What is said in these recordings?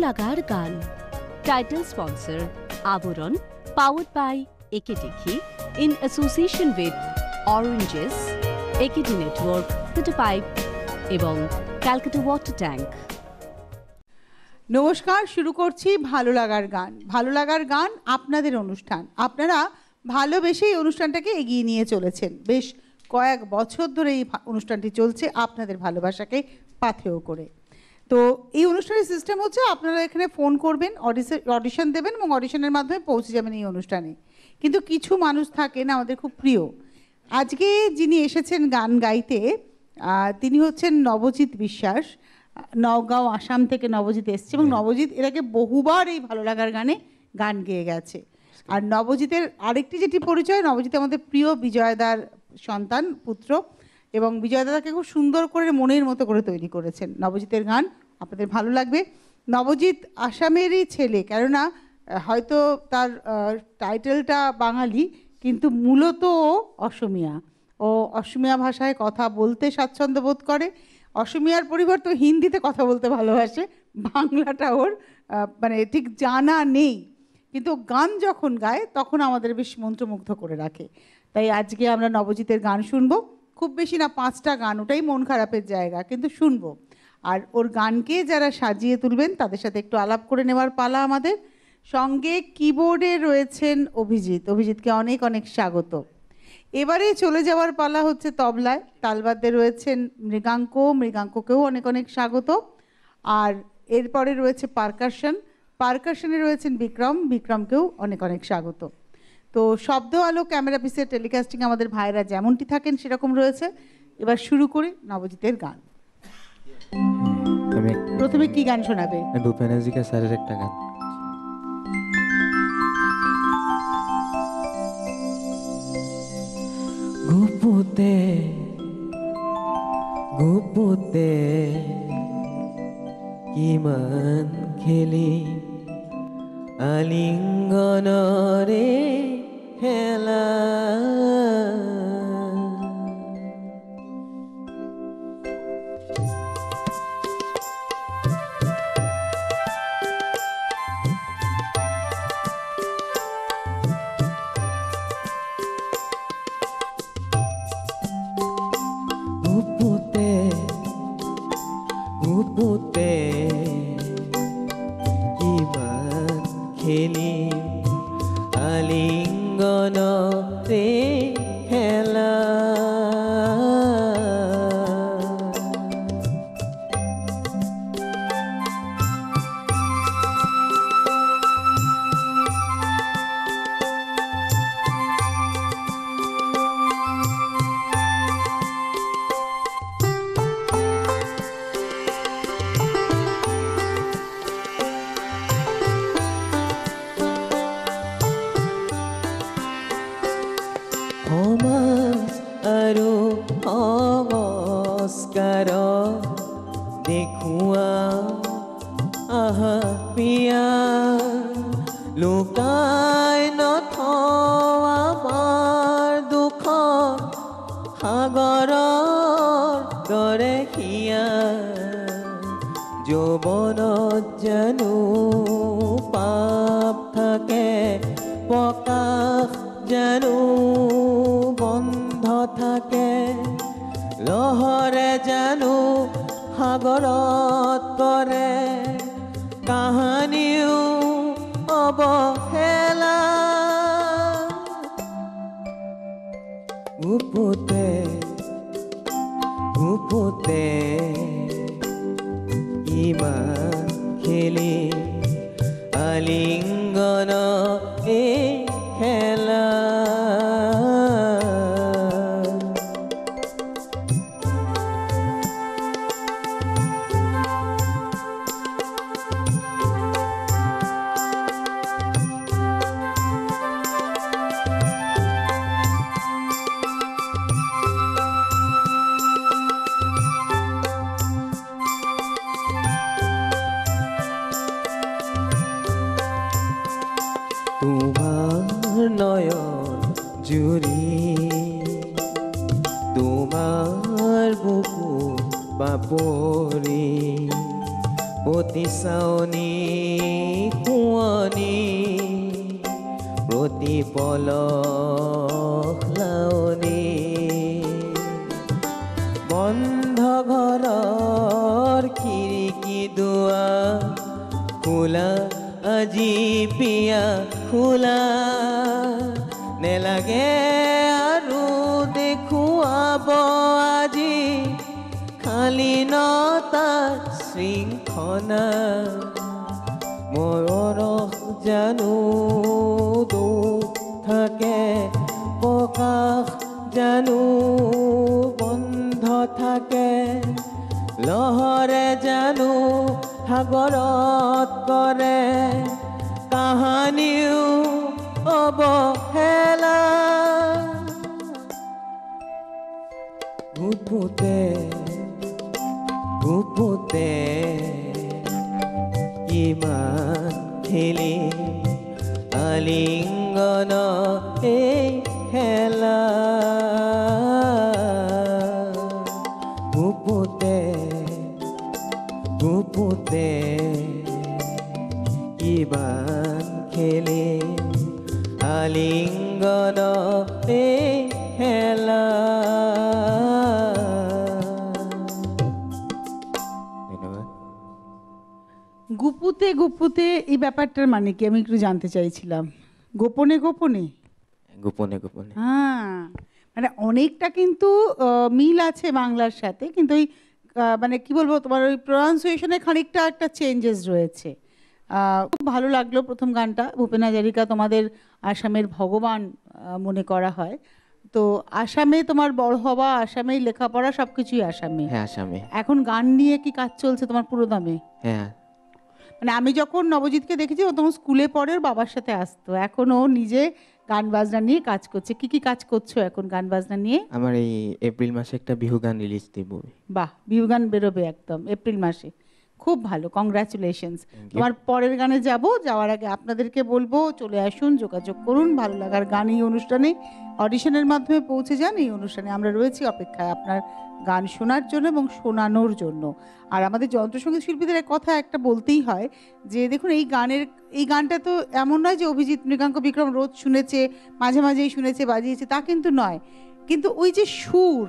লাগার গান। Title sponsor Abaran, powered by একেডিখি ইন অ্যাসোসিয়েশন উইথ অরেঞ্জেস, একেডি নেটওয়ার্ক, দ্য পাইপ এবং ক্যালকাটা ওয়াটার ট্যাঙ্ক। নমস্কার, শুরু করছি ভালো লাগার গান। ভালো লাগার গান আপনাদের অনুষ্ঠান। আপনারা ভালোবেসেই অনুষ্ঠানটাকে এগিয়ে নিয়ে চলেছেন। বেশ কয়েক বছর ধরে এই অনুষ্ঠানটি চলছে আপনাদের ভালোবাসাকে পাথেয় করে। তো এই অনুষ্ঠানের সিস্টেম হচ্ছে আপনারা এখানে ফোন করবেন, অডিশন দেবেন এবং অডিশনের মাধ্যমে পৌঁছে যাবেন এই অনুষ্ঠানে। কিন্তু কিছু মানুষ থাকেন আমাদের খুব প্রিয়। আজকে যিনি এসেছেন গান গাইতে তিনি হচ্ছেন নবজিৎ বিশ্বাস। নওগাঁও, আসাম থেকে নবজিৎ এসছে এবং নবজিৎ এর আগে বহুবার এই ভালো লাগার গানে গান গেয়ে গেছে। আর নবজিতের আরেকটি যেটি পরিচয়, নবজিৎ আমাদের প্রিয় বিজয়দার সন্তান, পুত্র, এবং বিজয়দাদাকে খুব সুন্দর করে মনের মতো করে তৈরি করেছেন। নবজিতের গান আপনাদের ভালো লাগবে। নবজিৎ আসামেরই ছেলে, কেননা হয়তো তার টাইটেলটা বাঙালি কিন্তু মূলত অসমিয়া। ও অসমিয়া ভাষায় কথা বলতে স্বাচ্ছন্দ্য বোধ করে। অসমিয়ার পরিবর্তে হিন্দিতে কথা বলতে ভালোবাসে, বাংলাটা ওর মানে ঠিক জানা নেই, কিন্তু গান যখন গায় তখন আমাদের বেশ মন্ত্রমুগ্ধ করে রাখে। তাই আজকে আমরা নবজিতের গান শুনবো। খুব বেশি না, 5টা গান, ওটাই মন খারাপের জায়গা, কিন্তু শুনবো। আর ওর গানকে যারা সাজিয়ে তুলবেন তাদের সাথে একটু আলাপ করে নেওয়ার পালা আমাদের। সঙ্গে কিবোর্ডে রয়েছেন অভিজিৎ। অভিজিৎকে অনেক অনেক স্বাগত। এবারে চলে যাওয়ার পালা হচ্ছে তবলায়। তালবাদ্যে রয়েছেন মৃগাঙ্ক, মৃগাঙ্ককেও অনেক অনেক স্বাগত। আর এরপরে রয়েছে পারকাশনে রয়েছেন বিক্রম, বিক্রমকেও অনেক অনেক স্বাগত। তো শব্দ, আলো, ক্যামেরা, পিসের টেলিকাস্টিং আমাদের ভাইরা যেমনটি থাকেন সেরকম রয়েছে। এবার শুরু করি নবজিতের গান। প্রথমে কি গান শোনাবে? ভূপেন হাজরিকা স্যারের একটা গান। গুপুতে গুপুতে কিমান খেলি আলিঙ্গনরে খেলা, গুপুতে গুপুতে কিমান খেলি আলিঙ্গনরে খেলা, আৰু নমস্কাৰ দেখুৱা আহা পিয়া, লুকাই নথোৱা আমাৰ দুখ সাগৰৰ দৰে হিয়া, যৌৱনত জানো পাপ থাকে, প্ৰকাশ জানো বন্ধ থাকে, লহৰে জানো সাগৰত পৰে, কাহানিও অৱহেলা, গুপুতে গুপুতে ইমান খেলি আলিঙ্গন এ খেলা। তোমার নয়ন জুড়ি, তোমার বুকু বাপরি, অতি চাউনি পলক লাৱনী বন্ধ ঘৰৰ খিৰিকী দুৱাৰ খোলা আজি পিয়া খোলা নেলাগে আৰু দেখুৱাব আজি খালি নতাৰ শৃংখলা মৰণ জানো দুখ থাকে প্ৰকাশ জানো বন্ধ থাকে লহৰে জানো সাগৰত কৰে কাহানিও অৱহেলা গুপুতে গুপুতে কিমান খেলি আলিংগন এই খেলা গুপুতে গুপুতে কিমান খেলি আলিংগন এই খেলা ধন্যবাদ। গুপুতে গুপুতে এই ব্যাপারটার মানে কি আমি একটু জানতে চাইছিলাম। গোপনে গোপনে গোপনে গোপনে হ্যাঁ, মানে অনেকটা কিন্তু মিল আছে বাংলার সাথে, কিন্তু ওই মানে কি বলবো তোমার ওই প্রনাউন্সিয়েশনে খানিকটা একটা চেঞ্জেস রয়েছে। খুব ভালো লাগলো প্রথম গানটা। ভূপেন হাজারিকা তোমাদের আসামের ভগবান মনে করা হয়। তো আসামে তোমার বড় হওয়া, আসামেই লেখাপড়া, সবকিছুই আসামে। হ্যাঁ আসামে। এখন গান নিয়ে কি কাজ চলছে তোমার পুরোদমে? হ্যাঁ মানে আমি যখন নবজিৎকে দেখেছি ও তখন স্কুলে পড়ে, ওর বাবার সাথে আসতো। এখন ও নিজে গান বাজনা নিয়ে কাজ করছে। কি কি কাজ করছো এখন গান বাজনা নিয়ে? আমার এই এপ্রিল মাসে একটা বিহু গান রিলিজ দিব। বাহ, বিহু গান বেরোবে একদম এপ্রিল মাসে, খুব ভালো, কংগ্রাচুলেশনস। তোমার পরের গানে যাব, যাওয়ার আগে আপনাদেরকে বলবো চলে আসুন, যোগাযোগ করুন। ভালো লাগার গান এই অনুষ্ঠানে অডিশনের মাধ্যমে পৌঁছে যান। এই অনুষ্ঠানে আমরা রয়েছি অপেক্ষায় আপনার গান শোনার জন্য এবং শোনানোর জন্য। আর আমাদের যন্ত্রসঙ্গীত শিল্পীদের কথা একটা বলতেই হয় যে দেখুন এই গানটা তো এমন নয় যে অভিজিৎ, মৃগাঙ্ক, বিক্রম রোজ শুনেছে, মাঝে মাঝেই শুনেছে, বাজিয়েছে, তা কিন্তু নয়। কিন্তু ওই যে সুর,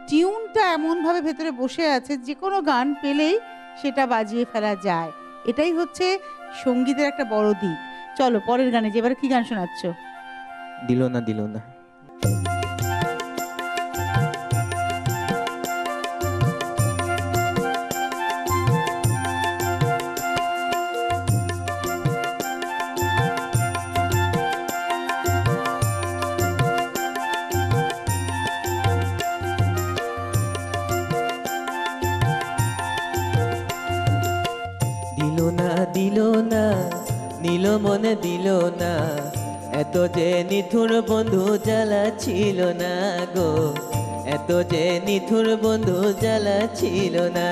টিউনটা এমনভাবে ভেতরে বসে আছে, যে কোনো গান পেলেই সেটা বাজিয়ে ফেলা যায়। এটাই হচ্ছে সঙ্গীতের একটা বড় দিক। চলো পরের গানে যে, এবার কি গান শোনাচ্ছ? দিল না দিল না। দিল না নীল মনে দিল না, এত যে নিথুর বন্ধু জ্বালা ছিল না গো, এত যে নিথুর বন্ধু জ্বালা ছিল না।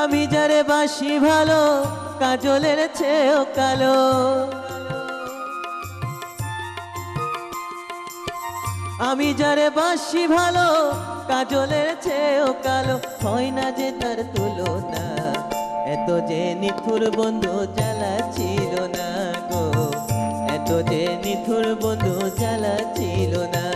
আমি যারে বাসি ভালো, কাজলের চেয়েও কালো, আমি যারে বাসি ভালো, কাজলের চেয়েও কালো, হয় না যে তার তুলনা। এত যে নিথুর বন্ধু জ্বালা ছিল না গো, এত যে নিথুর বন্ধু জ্বালা ছিল না।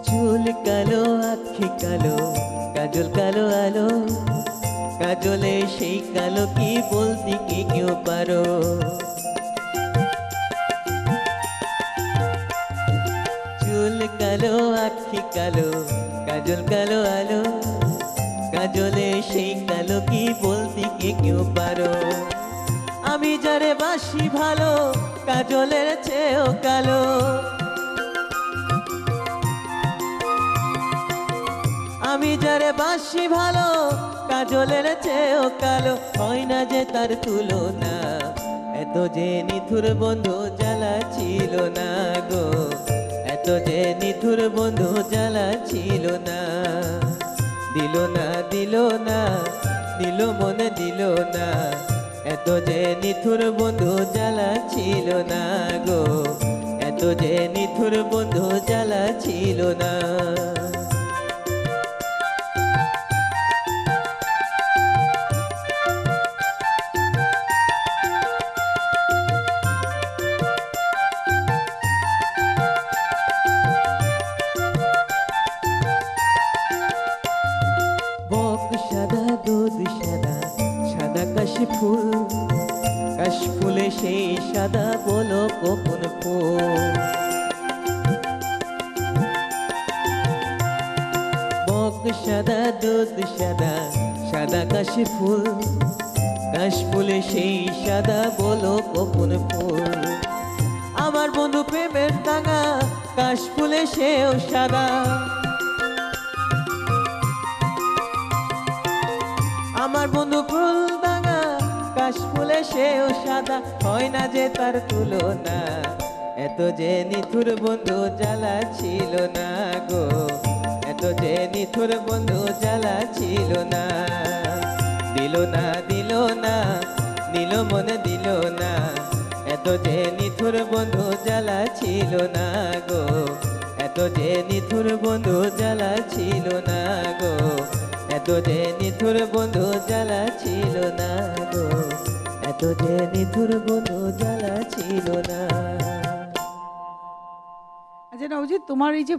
চুল কালো, আখি কালো, কাজল কালো আলো, কাজলে সেই কালো কি বলতে কি কেউ পারো। চুল কালো, আখি কালো, কাজল কালো আলো, কাজলে সেই কালো কি বলতে কি কেউ পারো। আমি যারে বাসি ভালো, কাজলের চেয়েও কালো, আমি যারে বাসি ভালো, কাজলের চেয়েও কালো, হয় না যে তার তুলনা। এত যে নিথুর বন্ধু জ্বালা ছিল না গো, এত যে নিথুর বন্ধু জ্বালা ছিল না। দিল না দিল না, দিল মনে দিল না, এত এত যে নিথুর বন্ধু জ্বালা ছিল না গো, এত যে নিথুর বন্ধু জ্বালা ছিল না। বক সাদা দুধ সাদা, সাদা কাশি ফুল, কাশ ফুলে সেই সাদা বলো কখন ফুল। বক সাদা দুধ সাদা, সাদা কাশি ফুল, কাশ ফুলে সেই সাদা বলো কখন ফুল। আমার বন্ধু প্রেমের দাঙ্গা, কাশ ফুলে সেও সাদা। আমার বন্ধু ফুল দাঙ্গা, কাশ ফুলে সেও সাদা, হয় না যে তার তুলনা। এত যে নিথুর বন্ধু জ্বালা ছিল না গো, এত যে নিথুর বন্ধু জ্বালা ছিল না। দিল না দিল না, নিল মনে দিল না, এত যে নিথুর বন্ধু জ্বালা ছিল না গো, এত যে নিথুর বন্ধু জ্বালা ছিল না গো, এত যে নিথুর বন্ধু জ্বালা ছিল না গো, এত যে নিথুর বন্ধু জ্বালা ছিল না। আচ্ছা নবজিৎ, তোমার এই যে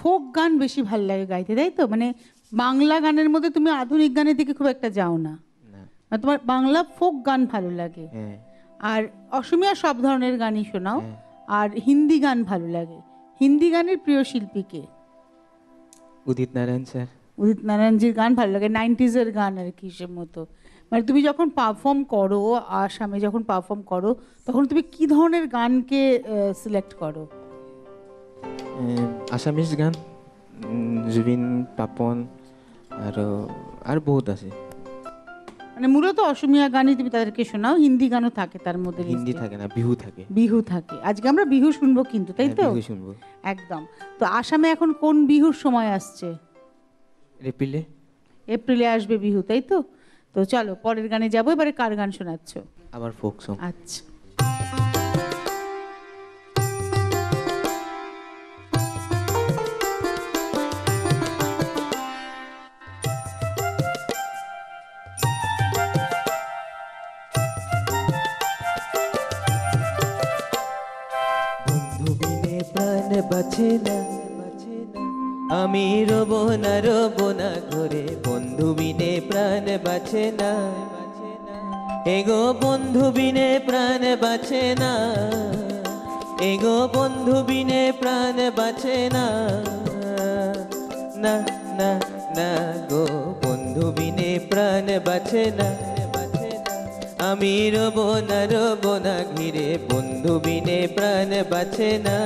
ফোক গান বেশি ভালো লাগে গাইতে, তাই তো? মানে বাংলা গানের মধ্যে তুমি আধুনিক গানের দিকে খুব একটা যাও না, না। তোমার বাংলা ফোক গান ভালো লাগে। হ্যাঁ। আর অসমীয়া সব ধরনের গানই শোনাও। আর হিন্দি গান ভালো লাগে। হিন্দি গানের প্রিয় শিল্পীকে? উদিত নারায়ণ স্যার। উদিত নারায়ণজির গান ভালো লাগে, 90s-এর গান আর কি সে মতো। মানে তুমি যখন পারফর্ম করো, আসামে যখন পারফর্ম করো, তখন তুমি কি ধরনের গানকে সিলেক্ট করো? আসামিজ গান, জুবিন, পাপন আর বহুত আছে। মানে মূলত অসমীয়া গানই তুমি তাদেরকে শোনাও, হিন্দি গানও থাকে তার মধ্যে? হিন্দি থাকে না, বিহু থাকে। বিহু থাকে। আজকে আমরা বিহু শুনবো কিন্তু, তাই তো? বিহু শুনবো একদম। তো আসামে এখন কোন বিহুর সময় আসছে? এপ্রিলে। এপ্রিলে আসবে বিহু, তাই তো? তো চলো পরের গানে যাবো। এবারে কার গান শোনাচ্ছ? আবার ফোক সং। আচ্ছা। বন্ধু বিনে প্রাণ বাঁচে না, আমি রব না ঘরে, বন্ধু বিনে প্রাণ বাঁচে না। এগো বন্ধু বিনে প্রাণ বাঁচে না, এগো বন্ধু বিনে প্রাণ বাঁচে না। না না না গো, বন্ধু বিনে প্রাণ বাঁচে না। আমি রব না ঘিরে, বন্ধু বিনে প্রাণ বাঁচে না।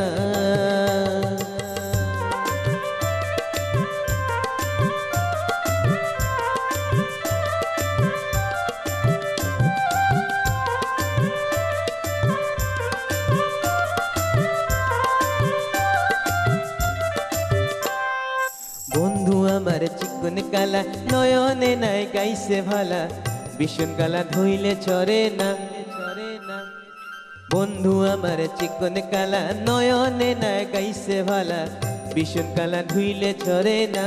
বন্ধু আমার চিকন কালা, নয়নে নাই গাইছে ভালা, ভীষণ কালা ধইলে চরে না। বন্ধু আমার চিকন কালা, নয়নে নাই গাইছে ভালা, ভীষণ কালা ধুইলে চরে না।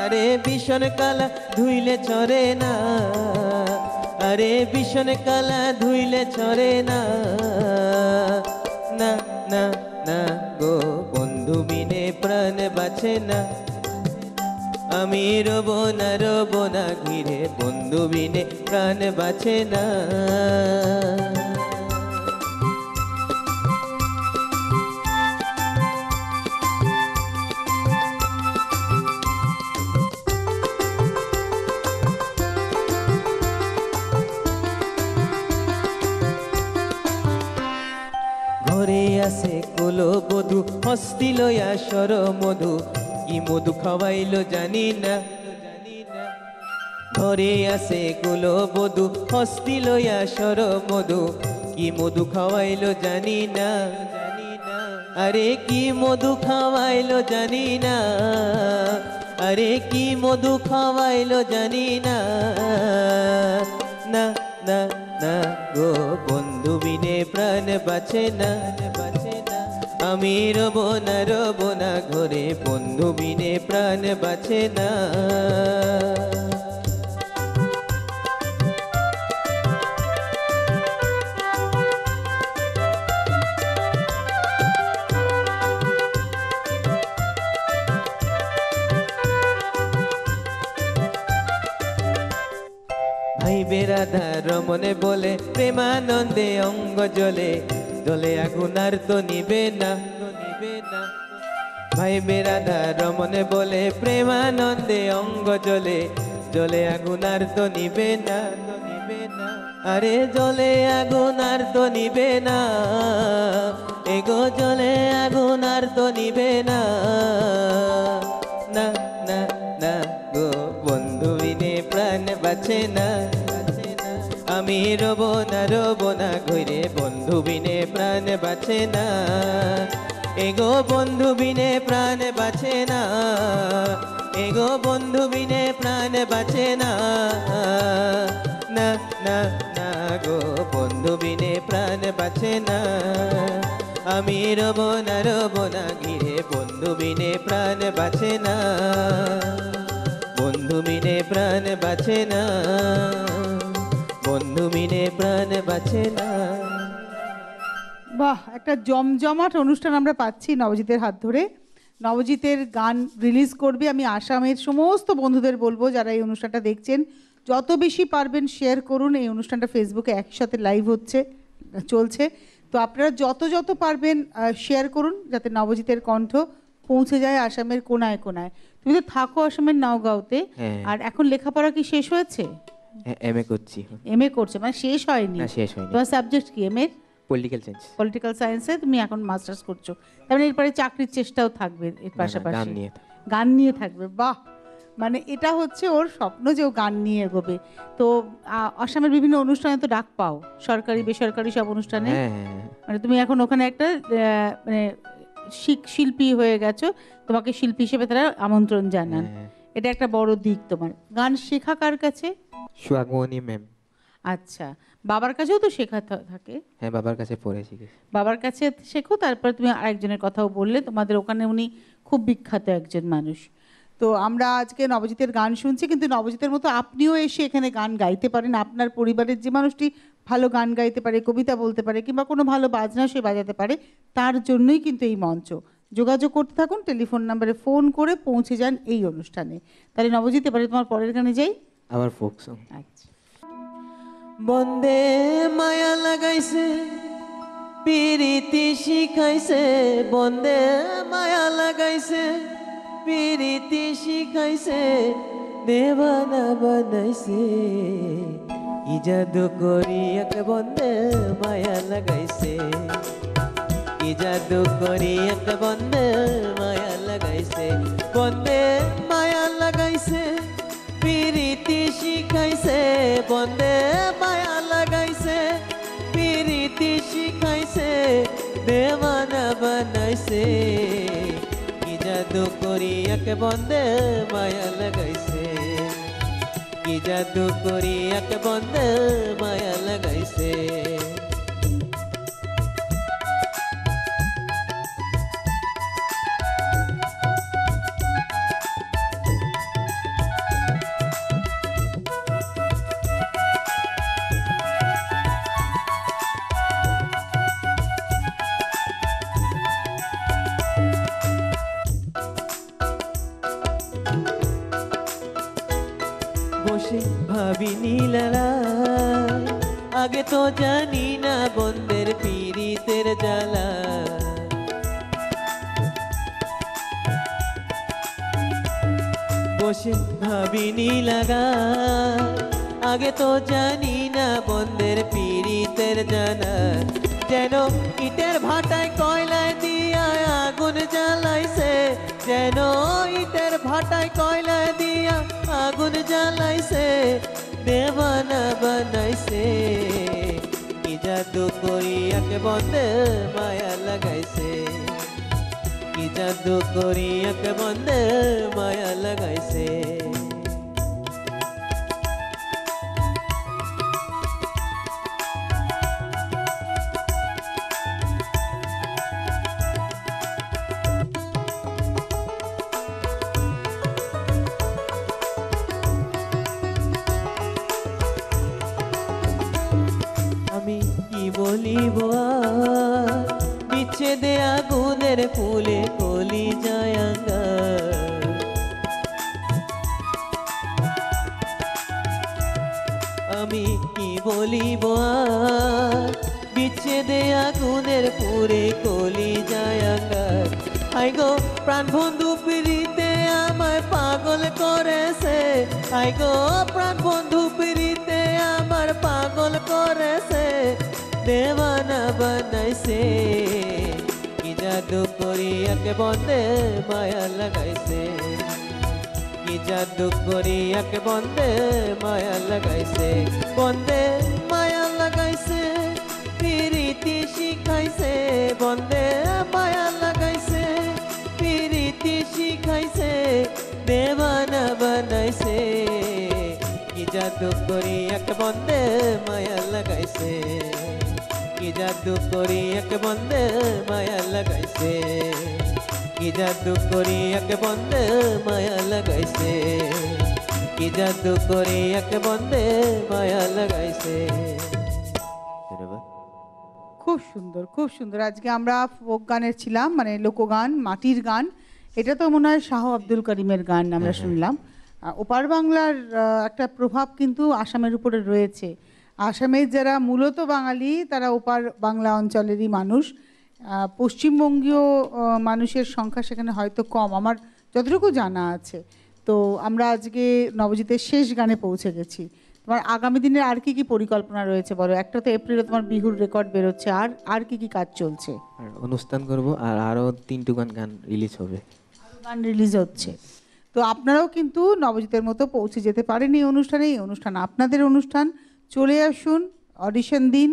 আরে ভীষণ কালা ধুইলে চরে না, আরে ভীষণ কালা ধুইলে চরে না। না না না গো, বন্ধু বিনে প্রাণ বাঁচে না। আমি রব না ঘিরে, বন্ধু বিনে প্রাণ বাঁচে না। ঘরে আছে কোলো বধু, হস্তি লয়া সর মধু, কি মধু খাওয়াইলো জানি না। ঘরে আছে কোলো বধু, হস্তি লয়া সর মধু, কি মধু খাওয়াইলো জানি না। আরে কি মধু খাওয়াইলো জানি না, আরে কি মধু খাওয়াইলো জানি না। না না না গো বন্ধু বিনে প্রাণ বাঁচে না আমি রব না ঘরে বন্ধু বিনে প্রাণ বাঁচে না ভাই বেরাধার মনে বলে প্রেমানন্দে অঙ্গ জ্বলে জ্বলে আগুন আর তো নিবে না ভাই বেরাধার মনে বলে প্রেমানন্দে অঙ্গ জ্বলে জ্বলে আগুন আর তো নিবে না আরে জ্বলে আগুন আর তো নিবে না এগো জ্বলে আগুন আর তো নিবে না না না না গো বন্ধু বিনে প্রাণ বাঁচে না আমি রব না ঘুরে বন্ধু বিনে প্রাণ বাঁচে না এগো বন্ধু বিনে প্রাণ বাঁচে না এগো বন্ধু বিনে প্রাণ বাঁচে না না না না গো বন্ধু বিনে প্রাণ বাঁচে না আমি রব না ঘিরে বন্ধু বিনে প্রাণ বাঁচে না বন্ধু বিনে প্রাণ বাঁচে না বন্ধু বিনে প্রাণ বাঁচে না বাহ, একটা জমজমাট অনুষ্ঠান আমরা পাচ্ছি নবজিতের হাত ধরে। নবজিতের গান রিলিজ করবে। আমি আসামের সমস্ত বন্ধুদের বলবো যারা এই অনুষ্ঠানটা দেখছেন, যত বেশি পারবেন শেয়ার করুন। এই অনুষ্ঠানটা ফেসবুকে একসাথে লাইভ চলছে, তো আপনারা যত পারবেন শেয়ার করুন যাতে নবজিতের কণ্ঠ পৌঁছে যায় আসামের কোনায় কোনায়। তুমি তো থাকো আসামের নাওগাঁওতে, আর এখন লেখাপড়া কি শেষ হয়েছে? এমএ করছি। এমএ করছে, মানে শেষ হয়নি? না, শেষ হয়নি। তোমার সাবজেক্ট কি? এমএ পলিটিক্যাল সায়েন্সে তুমি এখন মাস্টার্স করছো, তার মানে এরপরে চাকরির চেষ্টাও থাকবে এর পাশাপাশি? গান নিয়ে থাকবে। বাহ, মানে এটা হচ্ছে ওর স্বপ্ন যে ও গান নিয়ে এগোবে। তো আসামের বিভিন্ন অনুষ্ঠানে তো ডাক পাও, সরকারি বেসরকারি সব অনুষ্ঠানে। মানে তুমি এখন ওখানে একটা মানে শিল্পী হয়ে গেছো, তোমাকে শিল্পী হিসেবে তারা আমন্ত্রণ জানান। এটা একটা বড় দিক তোমার। গান শেখা কার কাছে? সুয়াগমণি ম্যাম। আচ্ছা, বাবার কাছেও তো শেখা থাকে? হ্যাঁ, বাবার কাছে পড়ে শিখেছি। বাবার কাছে শেখো, তারপরে তুমি আরেকজনের কথাও বললে, তোমাদের ওখানে উনি খুব বিখ্যাত একজন মানুষ। তো আমরা আজকে নবজিতের গান শুনছি, কিন্তু নবজিতের মতো আপনিও এসে এখানে গান গাইতে পারেন। আপনার পরিবারের যে মানুষটি ভালো গান গাইতে পারে, কবিতা বলতে পারে, কিংবা কোনো ভালো বাজনা সে বাজাতে পারে, তার জন্যই কিন্তু এই মঞ্চ। যোগাযোগ করতে থাকুন, টেলিফোন নাম্বারে ফোন করে পৌঁছে যান এই অনুষ্ঠানে। তাহলে নবজিৎ, এবারে তোমার পরের গানে যাই। আবার ফোক সং। আচ্ছা। বন্দে মায়া লাগাইছে পিরিতি শিখাইছে, বন্দে মায়া লাগাইছে পিরিতি শিখাইছে, দেওয়ানা বানাইছে কি জাদু করি এক বন্দে মায়া লাগাইছে, কি জাদু করি এক বন্দে মায়া লাগাইছে, বন্দে মায়া লাগাইছে পিরিতি শিখাইছে, বন্দে মায়া লাগাইছে পিরিতি শিখাইছে, দেওয়ানা বানাইছে কি জাদু করি এক বন্দে মায়া লাগাইছে, কি জাদু করি এক বন্দে মায়া লাগাইছে। বসে ভাবি নীলারা, আগে তো জানি না বন্দের পীড়িতের জ্বালা, বসে ভাবি নীলারা, আগে তো জানি না বন্দের পীড়িতের জ্বালা, যেন ইটের ভাটায় কয়লায় দিয়া আগুন জ্বালাইছে, যেন ইটের ভাটায় কয়লায় দিয়া আগুন জ্বালাইছে, দেওয়ানা বানাইছে কি জাদু করি এক বন্দে মায়া লাগাইছে, কি জাদু করি এক বন্দে মায়া লাগাইছে। বলিব আর বিচ্ছেদে আগুনের ফুলে কলি যায় আঙ্গার আমি কি বলিব আর বিচ্ছেদে আগুনের পুরে কলি যায় আঙ্গার হাই গো প্রাণ বন্ধু পিড়িতে আমায় পাগল করেছে হাই গো প্রাণ বন্ধু পিড়িতে আমার পাগল করেছে দেওয়ানা বানাইছে কি জাদু করি একে বন্দে মায়া লাগাইছে কি জাদু করি একে বন্দে মায়া লাগাইছে বন্দে মায়া লাগাইছে প্রীতি শিখাইছে বন্দে মায়া লাগাইছে প্রীতি শিখাইছে দেওয়ানা বানাইছে কি জাদু করি এক বন্দে মায়া লাগাইছে কি জাদু করি এক বন্দে মায়া লাগাইছে কি জাদু করি এক বন্দে মায়া লাগাইছে কি জাদু করি এক বন্দে মায়া লাগাইছে খুব সুন্দর খুব সুন্দর। আজকে আমরা ফোক গানের ছিলাম, মানে লোকগান, মাটির গান। এটা তো মনে হয় শাহ আব্দুল করিমের গান আমরা শুনলাম। ওপার বাংলার একটা প্রভাব কিন্তু আসামের উপরে রয়েছে। আসামের যারা মূলত বাঙালি তারা ওপার বাংলা অঞ্চলেরই মানুষ। পশ্চিমবঙ্গীয় মানুষের সংখ্যা সেখানে হয়তো কম, আমার যতটুকু জানা আছে। তো আমরা আজকে নবজিতের শেষ গানে পৌঁছে গেছি। তোমার আগামী দিনের আর কি কি পরিকল্পনা রয়েছে বলো? একটা তো এপ্রিলে তোমার বিহুর রেকর্ড বেরোচ্ছে, আর কি কি কাজ চলছে? আর অনুষ্ঠান করব, আর আরও 3 গান রিলিজ হবে, গান রিলিজ হচ্ছে। তো আপনারাও কিন্তু নবজিতের মতো পৌঁছে যেতে পারেন এই অনুষ্ঠানে। এই অনুষ্ঠান আপনাদের অনুষ্ঠান। চলে আসুন, অডিশন দিন,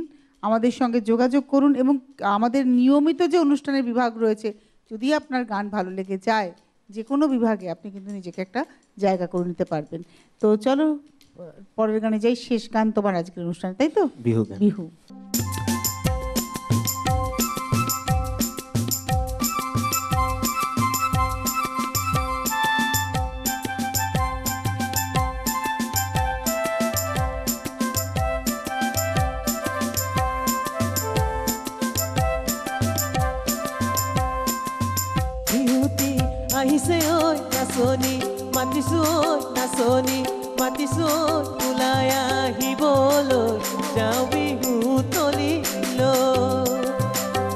আমাদের সঙ্গে যোগাযোগ করুন, এবং আমাদের নিয়মিত যে অনুষ্ঠানের বিভাগ রয়েছে, যদি আপনার গান ভালো লেগে যায় যে কোনো বিভাগে, আপনি কিন্তু নিজেকে একটা জায়গা করে নিতে পারবেন। তো চলো পরের গানে যাই। শেষ গান তোমার আজকের অনুষ্ঠানে, তাই তো? বিহু গান। বিহু। বিহুতি আহিছে ঐ নাচনি মাতিছো ঐ নাচনি মাতিছো ওলাই আহিবলৈ যাওঁ বিহু তলিলৈ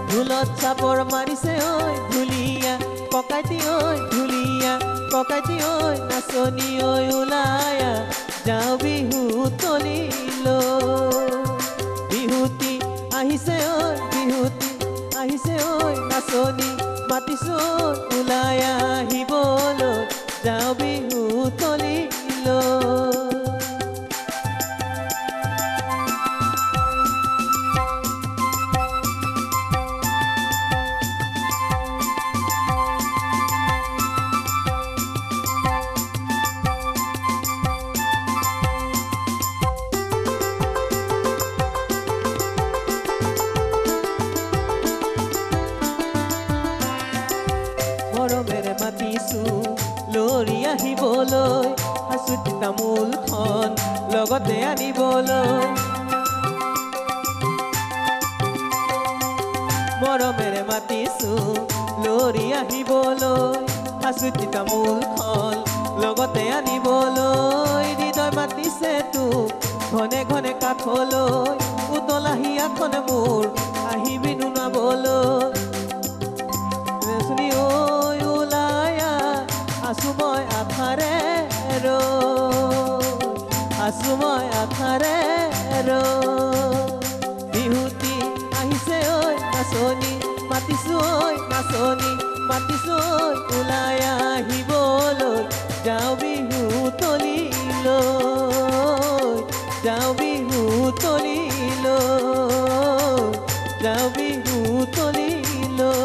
ঢোলত চাপৰ মাৰিছে ঐ ঢুলীয়া ককাইতি ঐ ঢুলীয়া ককাইতি ঐ নাচনি ঐ ওলাই যাওঁ বিহু তলিলৈ বিহুতি আহিছে ঐ বিহুতি আহিছে ঐ নাচনি মাতিছো ওলাই আহিবলৈ যাওঁ বিহু তলিলৈ মৰমেৰে মাতিছো লৰি আহিবলৈ হাচুতি তামোলখন লগতে আনিবলৈ মৰমেৰে মাতিছো লৰি আহিবলৈ হাচুতি তামোলখন লগতে আনিবলৈ হৃদয় মাতিছে তোক ঘনে ঘনে কাষলৈ উতলা হিয়াখন মোৰ আহিবি নুনাবলৈ আছো মই আধাৰে আছো মই আধাৰে বিহুতি আহিছে ঐ নাচনি মাতিছো ঐ নাচনি মাতিছো ঐ ওলাই আহিবলৈ যাওঁ বিহু তলিলৈ যাওঁ বিহু তলিলৈ যাওঁ বিহু তলিলৈ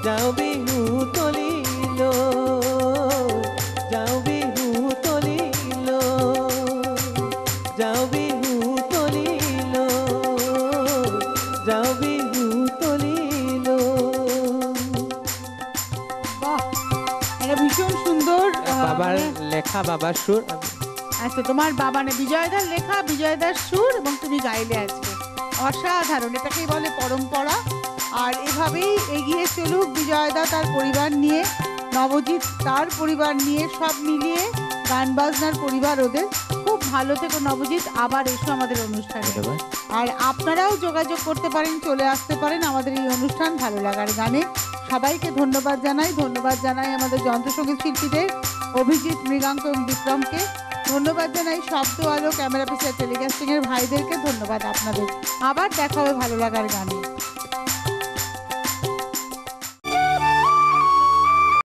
যাওঁ বিহু তলিলৈ যাওঁ বিহু তলিলৈ যাওঁ বিহু তলিলৈ যাওঁ বিহু তলিলৈ। বাহ, এটা ভীষণ সুন্দর। বাবার লেখা, বাবার সুর। আচ্ছা, তোমার বাবা বিজয়দার লেখা, বিজয়দার সুর, এবং তুমি গাইলে আজকে। অসাধারণ, এটাকেই বলে পরম্পরা। আর এভাবেই এগিয়ে চলুক বিজয়দা তার পরিবার নিয়ে, নবজিৎ তার পরিবার নিয়ে, সব মিলিয়ে গান বাজনার পরিবার ওদের। খুব ভালো থেকো নবজিৎ, আবার এসো আমাদের অনুষ্ঠানে। ধন্যবাদ। আর আপনারাও যোগাযোগ করতে পারেন, চলে আসতে পারেন আমাদের এই অনুষ্ঠান ভালো লাগার গানে। সবাইকে ধন্যবাদ জানাই আমাদের যন্ত্রসঙ্গীত শিল্পীদের, অভিজিৎ, মৃগাঙ্ক এবং বিক্রমকে ধন্যবাদ জানাই, শব্দ আলো ক্যামেরা পিছিয়ে টেলিকাস্টিং এর ভাইদেরকে ধন্যবাদ আপনাদের। আবার দেখা হবে ভালো লাগার গানে।